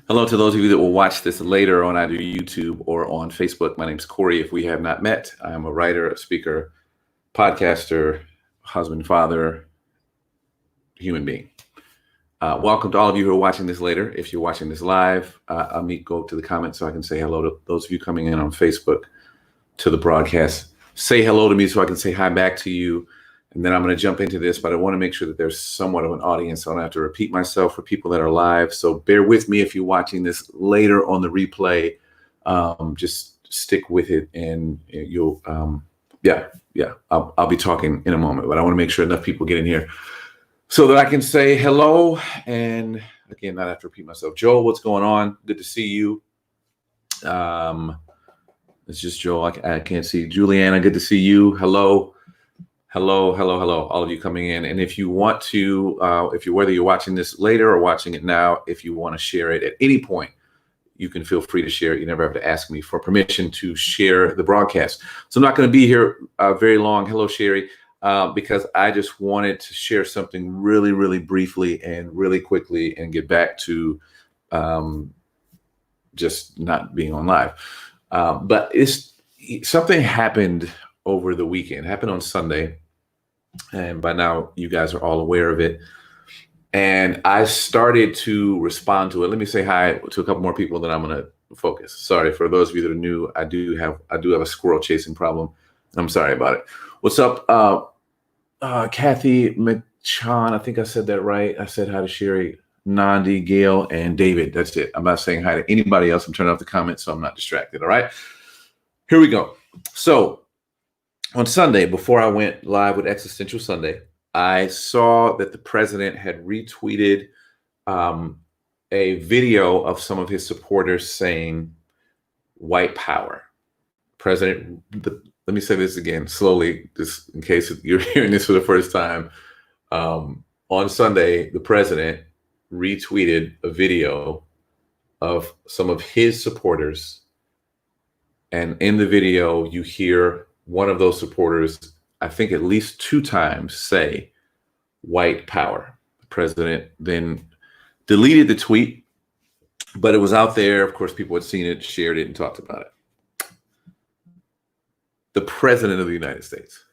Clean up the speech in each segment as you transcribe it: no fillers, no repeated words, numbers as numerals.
Hello to those of you that will watch this later on either YouTube or on Facebook. My name's Corey. If we have not met, I am a writer, a speaker, podcaster, husband, father, human being. Welcome to all of you who are watching this later. If you're watching this live, I'll go to the comments so I can say hello to those of you coming in on Facebook to the broadcast. Say hello to me so I can say hi back to you. And then I'm going to jump into this, but I want to make sure that there's somewhat of an audience. So I don't have to repeat myself for people that are live. So bear with me if you're watching this later on the replay. Just stick with it, and you'll, I'll be talking in a moment. But I want to make sure enough people get in here so that I can say hello. And again, not have to repeat myself. Joel, what's going on? Good to see you. It's just Joel. I can't see Juliana. Good to see you. Hello. Hello, all of you coming in. And if you want to, whether you're watching this later or watching it now, if you want to share it at any point, you can feel free to share it. You never have to ask me for permission to share the broadcast. So I'm not going to be here very long. Hello, Sherry, because I just wanted to share something really, really briefly and really quickly and get back to just not being on live. But something happened over the weekend. It happened on Sunday, and by now you guys are all aware of it. And I started to respond to it. Let me say hi to a couple more people, then I'm going to focus. Sorry for those of you that are new. I do have a squirrel chasing problem. I'm sorry about it. What's up, Kathy McChan? I think I said that right. I said hi to Sherry, Nandi, Gail, and David. That's it. I'm not saying hi to anybody else. I'm turning off the comments so I'm not distracted. All right, here we go. So on Sunday, before I went live with Existential Sunday, I saw that the president had retweeted a video of some of his supporters saying white power. President, let me say this again slowly, just in case you're hearing this for the first time. On Sunday, the president retweeted a video of some of his supporters. And in the video, you hear one of those supporters, I think at least 2 times, say white power. The president then deleted the tweet, but it was out there. Of course, people had seen it, shared it, and talked about it. The president of the United States.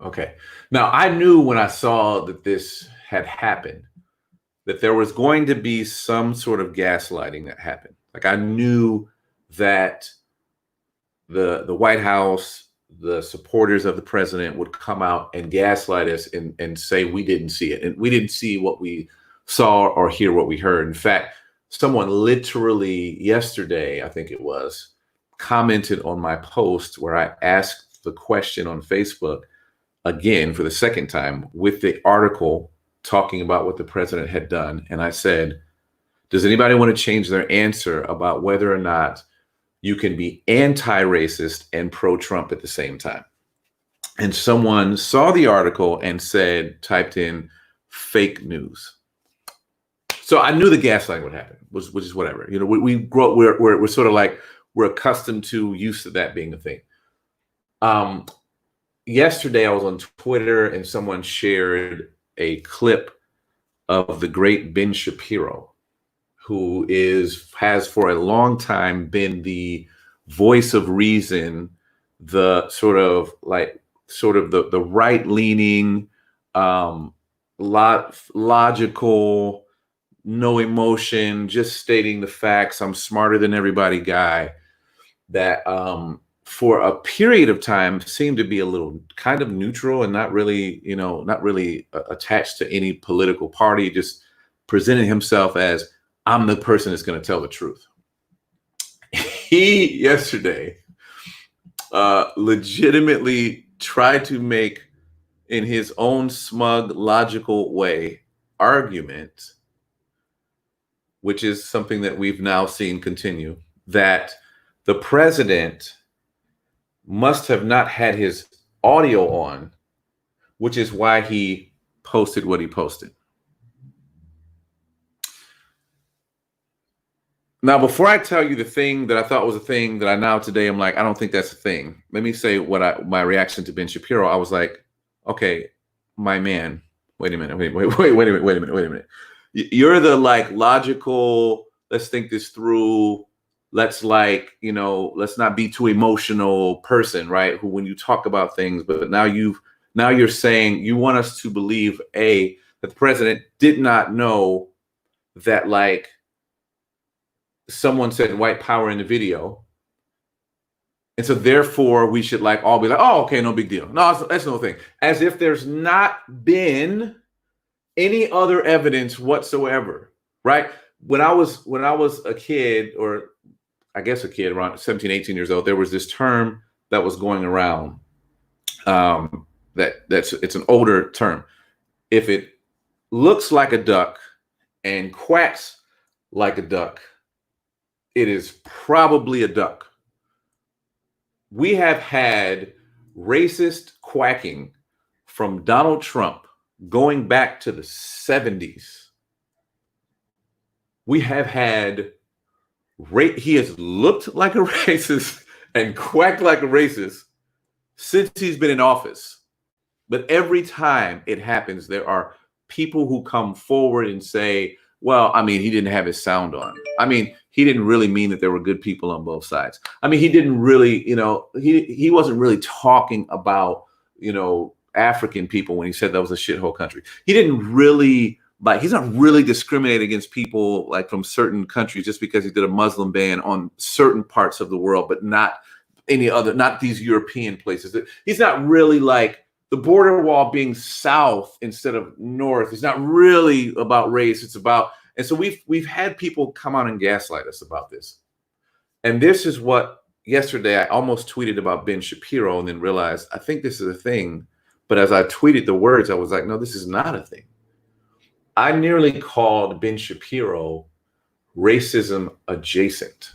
Okay. Now, I knew when I saw that this had happened, that there was going to be some sort of gaslighting that happened. Like, I knew that the White House, the supporters of the president would come out and gaslight us and say we didn't see it. And we didn't see what we saw or hear what we heard. In fact, someone literally yesterday, I think it was, commented on my post where I asked the question on Facebook again for the second time with the article talking about what the president had done. And I said, does anybody want to change their answer about whether or not you can be anti-racist and pro-Trump at the same time? And someone saw the article and typed in fake news. So I knew the gaslighting would happen, which is whatever. You know, we grow, we're sort of like, we're accustomed to, used to that being a thing. Yesterday I was on Twitter and someone shared a clip of the great Ben Shapiro, who has for a long time been the voice of reason, the sort of the right-leaning, logical, no emotion, just stating the facts, I'm smarter than everybody guy, that for a period of time seemed to be a little kind of neutral and not really attached to any political party, just presenting himself as, I'm the person that's going to tell the truth. He yesterday legitimately tried to make, in his own smug, logical way, argument, which is something that we've now seen continue, that the president must have not had his audio on, which is why he posted what he posted. Now, before I tell you the thing that I thought was a thing that I now today, I'm like, I don't think that's a thing. Let me say my reaction to Ben Shapiro. I was like, okay, my man, wait a minute. You're the like logical let's think this through. Let's let's not be too emotional person, right? Who, when you talk about things, but now you're saying you want us to believe that the president did not know that someone said white power in the video. And so therefore we should all be like, oh, okay, no big deal. No, that's no thing. As if there's not been any other evidence whatsoever, right? When I was a kid, or I guess a kid around 17, 18 years old, there was this term that was going around. It's an older term. If it looks like a duck and quacks like a duck, it is probably a duck. We have had racist quacking from Donald Trump going back to the 70s. We have had he has looked like a racist and quacked like a racist since he's been in office. But every time it happens, there are people who come forward and say, well, I mean, he didn't have his sound on. I mean, he didn't really mean that there were good people on both sides. I mean, he didn't really, he wasn't really talking about, African people when he said that was a shithole country. He didn't really, he's not really discriminating against people from certain countries just because he did a Muslim ban on certain parts of the world, but not any other, not these European places. He's not really the border wall being south instead of north. It's not really about race. It's about, and so we've had people come out and gaslight us about this. And this is what yesterday I almost tweeted about Ben Shapiro and then realized I think this is a thing. But as I tweeted the words, I was like, no, this is not a thing. I nearly called Ben Shapiro racism adjacent.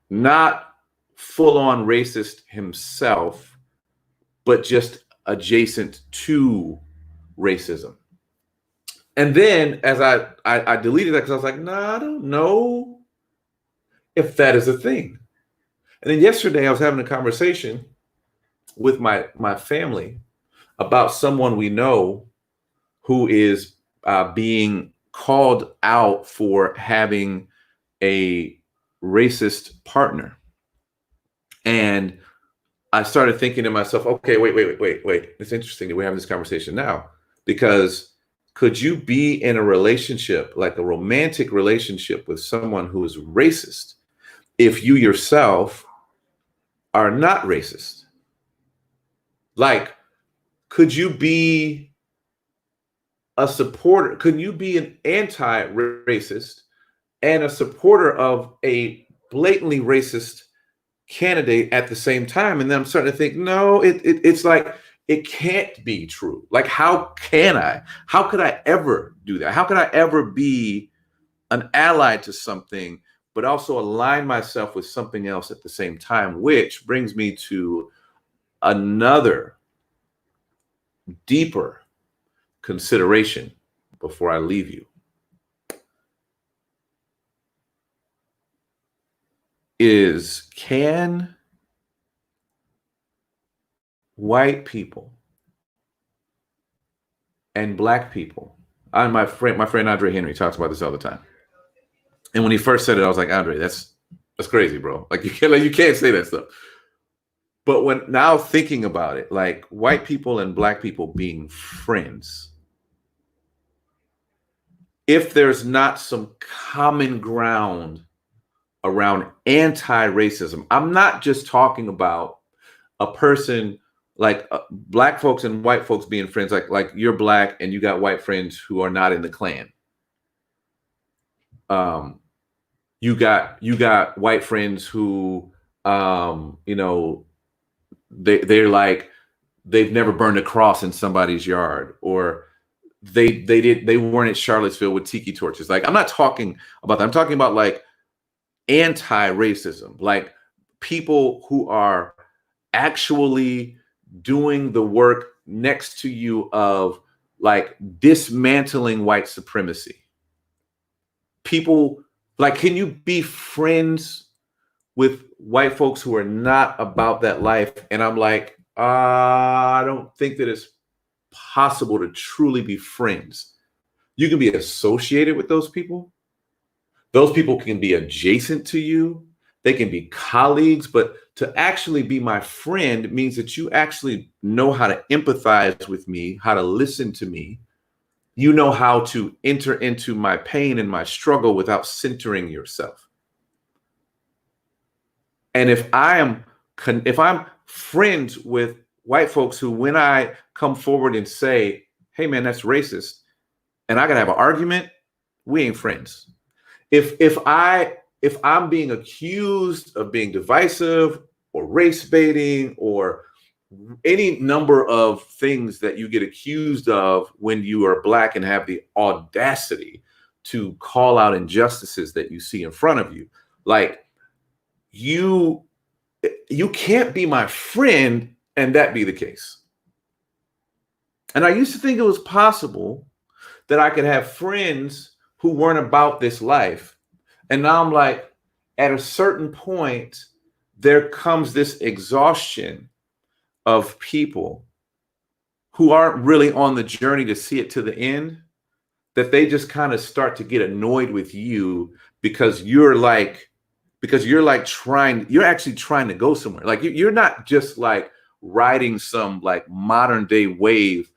Not full-on racist himself, but just adjacent to racism. And then as I deleted that because I was like, I don't know if that is a thing. And then yesterday I was having a conversation with my family about someone we know who is being called out for having a racist partner. And I started thinking to myself, okay, wait. It's interesting that we're having this conversation now, because could you be in a relationship, like a romantic relationship with someone who is racist, if you yourself are not racist? Could you be a supporter? Could you be an anti-racist and a supporter of a blatantly racist candidate at the same time? And then I'm starting to think, no, it's it can't be true. How could I ever do that? How could I ever be an ally to something, but also align myself with something else at the same time? Which brings me to another deeper consideration before I leave you. Can white people and black people, my friend Andre Henry talks about this all the time. And when he first said it, I was like, Andre, that's crazy, bro. You can't say that stuff. But when now thinking about it, white people and black people being friends, if there's not some common ground around anti-racism, I'm not just talking about a person black folks and white folks being friends, like you're black and you got white friends who are not in the Klan. You got white friends who, they've never burned a cross in somebody's yard, or they weren't at Charlottesville with tiki torches. I'm not talking about that. I'm talking about anti-racism, people who are actually doing the work next to you of dismantling white supremacy. People can you be friends with white folks who are not about that life? And I'm I don't think that it's possible to truly be friends. You can be associated with those people. Those people can be adjacent to you. They can be colleagues, but to actually be my friend means that you actually know how to empathize with me, how to listen to me. You know how to enter into my pain and my struggle without centering yourself. And if I'm friends with white folks who, when I come forward and say, hey man, that's racist, and I gotta have an argument, we ain't friends. If I'm being accused of being divisive or race baiting or any number of things that you get accused of when you are Black and have the audacity to call out injustices that you see in front of you, like you can't be my friend and that be the case. And I used to think it was possible that I could have friends who weren't about this life. And now I'm like, at a certain point, there comes this exhaustion of people who aren't really on the journey to see it to the end, that they just kind of start to get annoyed with you because you're actually trying to go somewhere. Like you're not just like riding some like modern day wave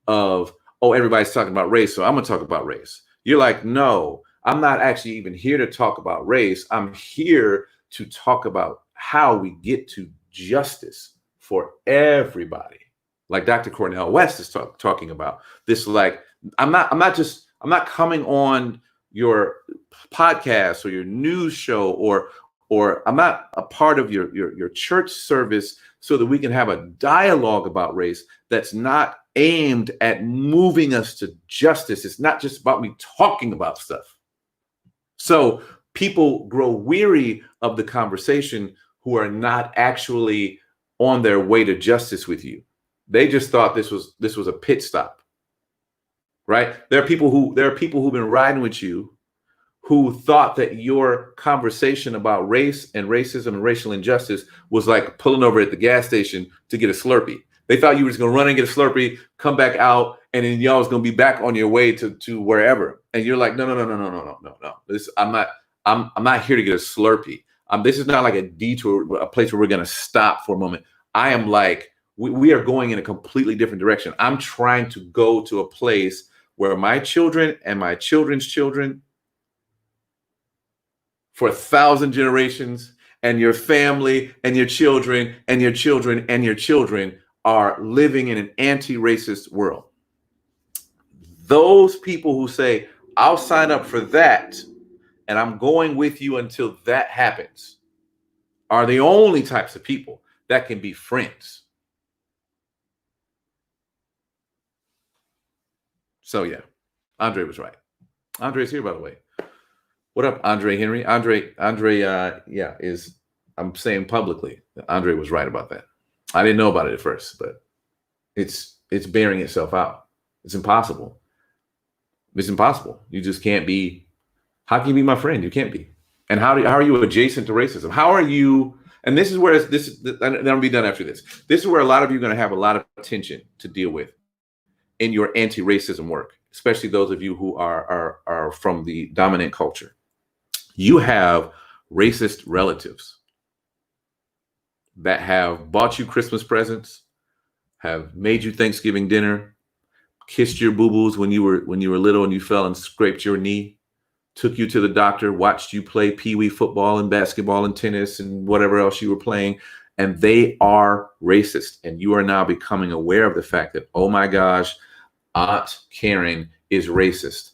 of, oh, everybody's talking about race, so I'm gonna talk about race. You're like, no, I'm not actually even here to talk about race. I'm here to talk about how we get to justice for everybody. Like Dr. Cornel West is talking about this. Like, I'm not coming on your podcast or your news show or I'm not a part of your church service so that we can have a dialogue about race that's not aimed at moving us to justice. It's not just about me talking about stuff. So people grow weary of the conversation who are not actually on their way to justice with you. They just thought this was a pit stop, right? There are people who've been riding with you who thought that your conversation about race and racism and racial injustice was like pulling over at the gas station to get a Slurpee. They thought you were just going to run and get a Slurpee, come back out, and then y'all was going to be back on your way to wherever. And you're like, no. I'm not here to get a Slurpee. This is not like a detour, a place where we're going to stop for a moment. I am like, we are going in a completely different direction. I'm trying to go to a place where my children and my children's children for 1,000 generations, and your family and your children and your children and your children are living in an anti-racist world. Those people who say, I'll sign up for that and I'm going with you until that happens, are the only types of people that can be friends. So yeah, Andre was right. Andre's here, by the way. What up, Andre Henry? Andre, I'm saying publicly that Andre was right about that. I didn't know about it at first, but it's bearing itself out. It's impossible. It's impossible. You just can't be. How can you be my friend? You can't be. And how are you adjacent to racism? How are you? And this is where and I'll be done after this. This is where a lot of you are going to have a lot of tension to deal with in your anti-racism work, especially those of you who are from the dominant culture. You have racist relatives that have bought you Christmas presents, have made you Thanksgiving dinner, kissed your boo-boos when you were little and you fell and scraped your knee, took you to the doctor, watched you play pee-wee football and basketball and tennis and whatever else you were playing, and they are racist. And you are now becoming aware of the fact that, oh my gosh, Aunt Karen is racist.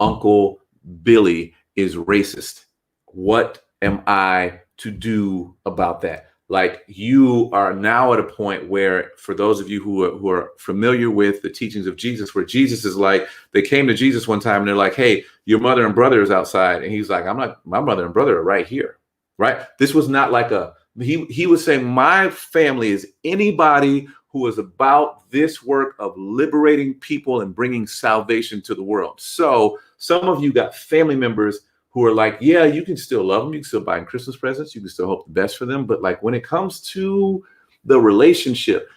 Uncle Billy is racist. What am I to do about that? Like, you are now at a point where, for those of you who are familiar with the teachings of Jesus, where Jesus is like, they came to Jesus one time and they're like, hey, your mother and brother is outside. And he's like, my mother and brother are right here. Right. This was not like he was saying, my family is anybody who is about this work of liberating people and bringing salvation to the world. So some of you got family members who are like, yeah, you can still love them. You can still buy them Christmas presents. You can still hope the best for them. But like, when it comes to the relationship,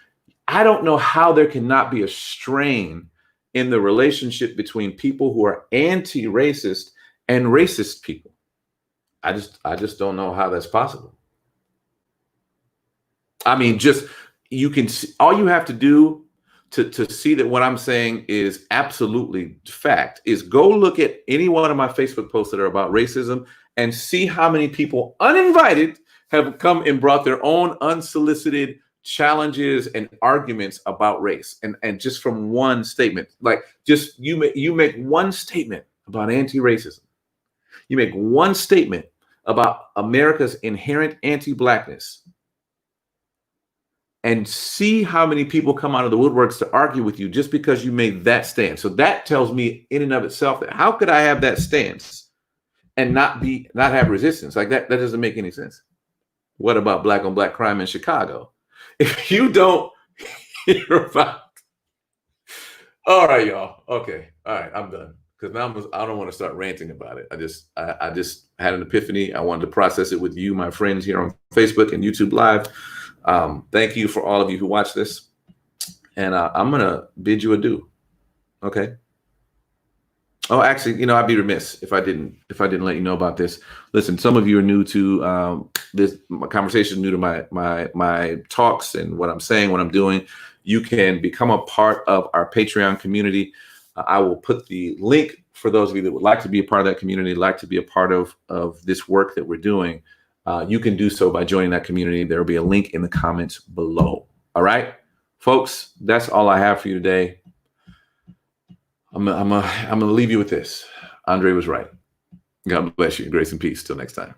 I don't know how there cannot be a strain in the relationship between people who are anti-racist and racist people. I just don't know how that's possible. I mean, just you can see, all you have to do to see that what I'm saying is absolutely fact is go look at any one of my Facebook posts that are about racism and see how many people uninvited have come and brought their own unsolicited challenges and arguments about race. And just from one statement, like just you make one statement about anti-racism. You make one statement about America's inherent anti-blackness and see how many people come out of the woodworks to argue with you just because you made that stance. So that tells me in and of itself that how could I have that stance and not have resistance? Like that doesn't make any sense. What about black on black crime in Chicago? If you don't hear about, all right, y'all. Okay, all right, I'm done because now I don't want to start ranting about it. I just had an epiphany. I wanted to process it with you, my friends here on Facebook and YouTube Live. Thank you for all of you who watch this, and I'm gonna bid you adieu. Okay. Oh, actually, I'd be remiss if I didn't let you know about this. Listen, some of you are new to this conversation, new to my talks and what I'm saying, what I'm doing. You can become a part of our Patreon community. I will put the link for those of you that would like to be a part of that community, like to be a part of this work that we're doing. You can do so by joining that community. There will be a link in the comments below. All right, folks, that's all I have for you today. I'm gonna leave you with this. Andre was right. God bless you. Grace and peace. Till next time.